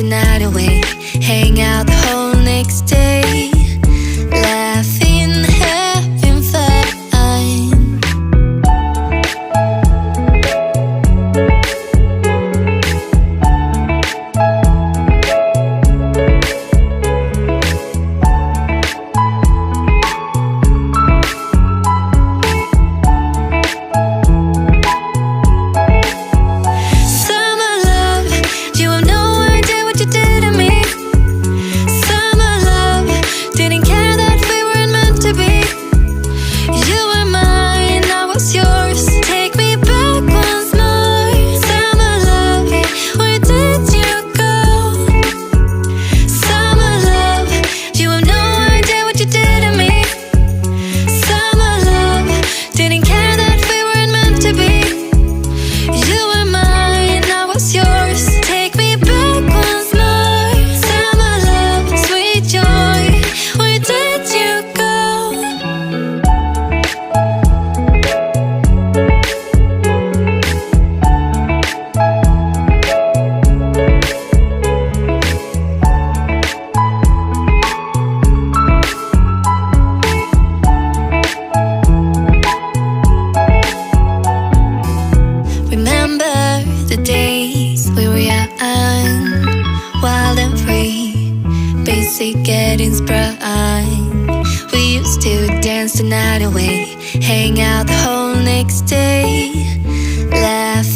night away, hang out the whole next day, laughing, having fun. The days we were young, wild and free, basic getting sprung. We used to dance the night away, hang out the whole next day, laugh